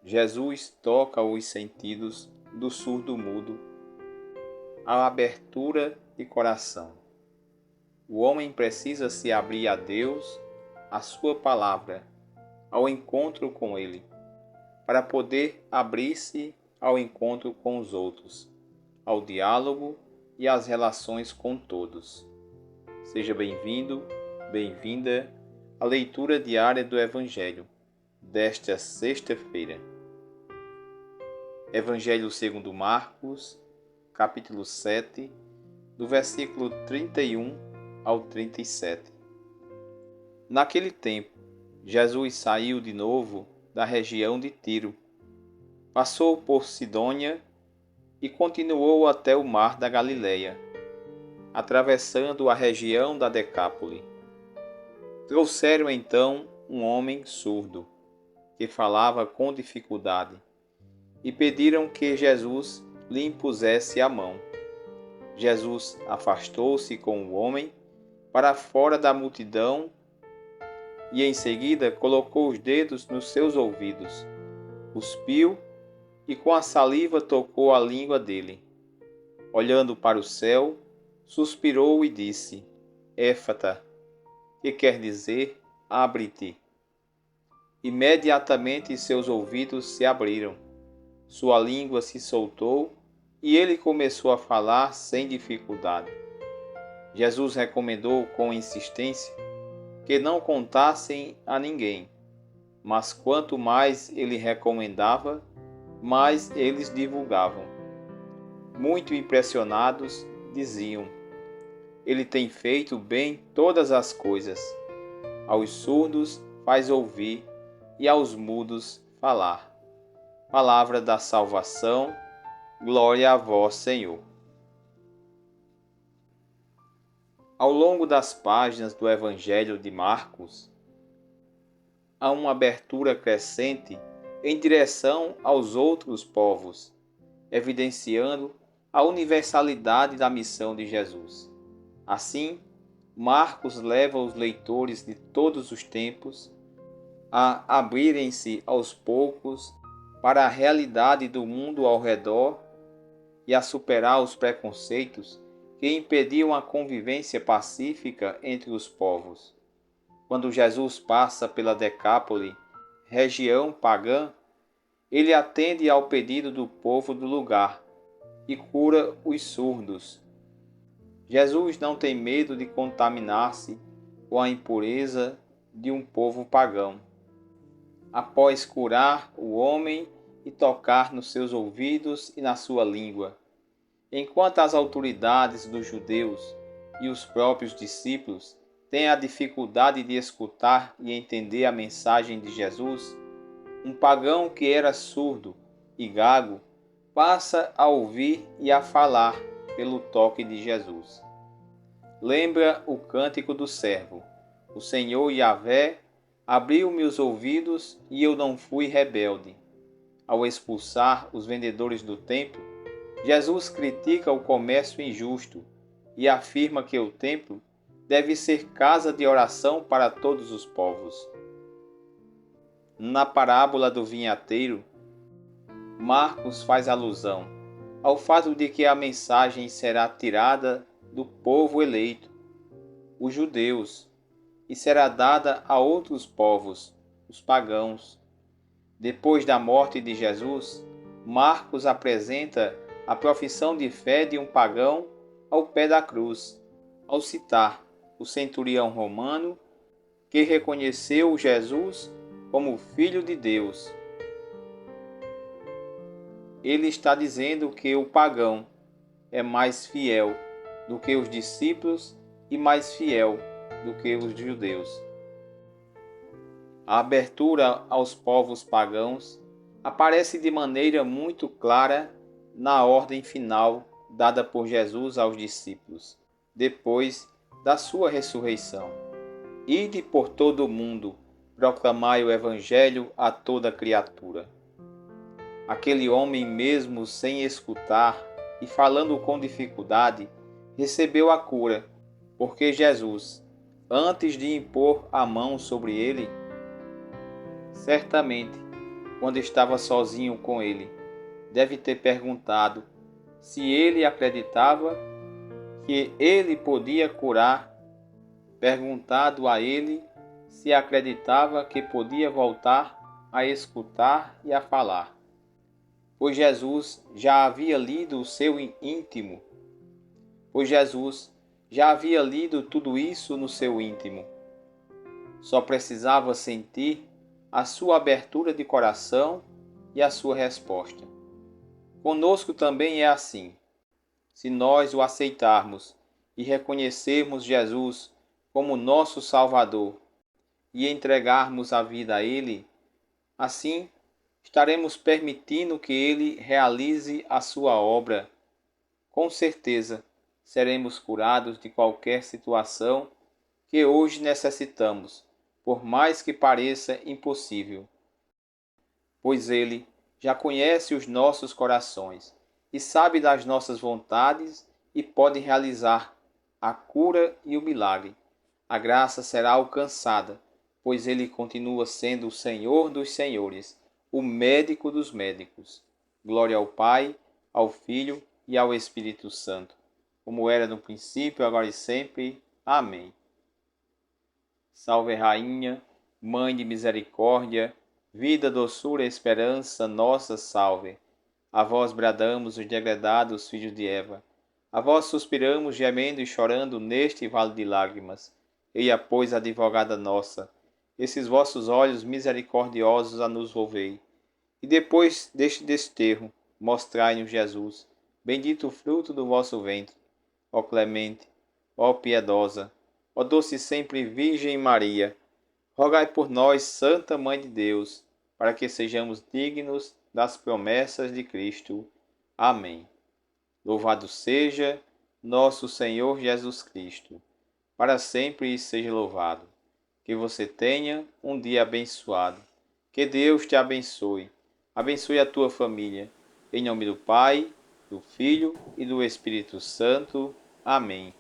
Jesus toca os sentidos do surdo-mudo à abertura de coração. O homem precisa se abrir a Deus, à sua palavra, ao encontro com Ele, para poder abrir-se ao encontro com os outros, ao diálogo e às relações com todos. Seja bem-vindo, bem-vinda à leitura diária do Evangelho desta sexta-feira. Evangelho segundo Marcos, capítulo 7, do versículo 31 ao 37. Naquele tempo, Jesus saiu de novo da região de Tiro, passou por Sidônia e continuou até o mar da Galileia, atravessando a região da Decápole. Trouxeram então um homem surdo, que falava com dificuldade, e pediram que Jesus lhe impusesse a mão. Jesus afastou-se com o homem para fora da multidão e em seguida colocou os dedos nos seus ouvidos, cuspiu e com a saliva tocou a língua dele. Olhando para o céu, suspirou e disse: Éfata, que quer dizer abre-te. Imediatamente seus ouvidos se abriram, sua língua se soltou e ele começou a falar sem dificuldade. Jesus recomendou com insistência que não contassem a ninguém, mas quanto mais ele recomendava, mais eles divulgavam. Muito impressionados, diziam: Ele tem feito bem todas as coisas. Aos surdos faz ouvir e aos mudos falar. Palavra da salvação, glória a vós, Senhor. Ao longo das páginas do Evangelho de Marcos, há uma abertura crescente em direção aos outros povos, evidenciando a universalidade da missão de Jesus. Assim, Marcos leva os leitores de todos os tempos a abrirem-se aos poucos para a realidade do mundo ao redor e a superar os preconceitos que impediam a convivência pacífica entre os povos. Quando Jesus passa pela Decápole, região pagã, ele atende ao pedido do povo do lugar e cura os surdos. Jesus não tem medo de contaminar-se com a impureza de um povo pagão. Após curar o homem e tocar nos seus ouvidos e na sua língua, enquanto as autoridades dos judeus e os próprios discípulos têm a dificuldade de escutar e entender a mensagem de Jesus, um pagão que era surdo e gago passa a ouvir e a falar pelo toque de Jesus. Lembra o cântico do servo: O Senhor Yahvé abriu-me os ouvidos e eu não fui rebelde. Ao expulsar os vendedores do templo, Jesus critica o comércio injusto e afirma que o templo deve ser casa de oração para todos os povos. Na parábola do vinhateiro, Marcos faz alusão ao fato de que a mensagem será tirada do povo eleito, os judeus, e será dada a outros povos, os pagãos. Depois da morte de Jesus, Marcos apresenta a profissão de fé de um pagão ao pé da cruz, ao citar o centurião romano que reconheceu Jesus como Filho de Deus. Ele está dizendo que o pagão é mais fiel do que os discípulos e mais fiel do que os judeus. A abertura aos povos pagãos aparece de maneira muito clara na ordem final dada por Jesus aos discípulos, depois da sua ressurreição. Ide por todo o mundo, proclamai o Evangelho a toda criatura. Aquele homem, mesmo sem escutar e falando com dificuldade, recebeu a cura, porque Jesus, antes de impor a mão sobre ele, certamente quando estava sozinho com ele, deve ter perguntado se ele acreditava que ele podia curar, perguntado a ele se acreditava que podia voltar a escutar e a falar, pois Jesus já havia lido o seu íntimo, pois Jesus já havia lido tudo isso no seu íntimo. Só precisava sentir a sua abertura de coração e a sua resposta. Conosco também é assim. Se nós o aceitarmos e reconhecermos Jesus como nosso Salvador e entregarmos a vida a Ele, assim estaremos permitindo que Ele realize a sua obra. Com certeza, seremos curados de qualquer situação que hoje necessitamos, por mais que pareça impossível, pois Ele já conhece os nossos corações e sabe das nossas vontades e pode realizar a cura e o milagre. A graça será alcançada, pois Ele continua sendo o Senhor dos senhores, o médico dos médicos. Glória ao Pai, ao Filho e ao Espírito Santo, como era no princípio, agora e sempre. Amém. Salve Rainha, Mãe de misericórdia, vida, doçura e esperança, nossa salve. A vós bradamos os degredados filhos de Eva. A vós suspiramos, gemendo e chorando neste vale de lágrimas. Eia, pois, advogada nossa, esses vossos olhos misericordiosos a nos volvei. E depois deste desterro, mostrai-nos Jesus, bendito o fruto do vosso ventre. Ó clemente, ó piedosa, ó doce sempre Virgem Maria, rogai por nós, Santa Mãe de Deus, para que sejamos dignos das promessas de Cristo. Amém. Louvado seja nosso Senhor Jesus Cristo, para sempre seja louvado. Que você tenha um dia abençoado. Que Deus te abençoe. Abençoe a tua família. Em nome do Pai, do Filho e do Espírito Santo. Amém.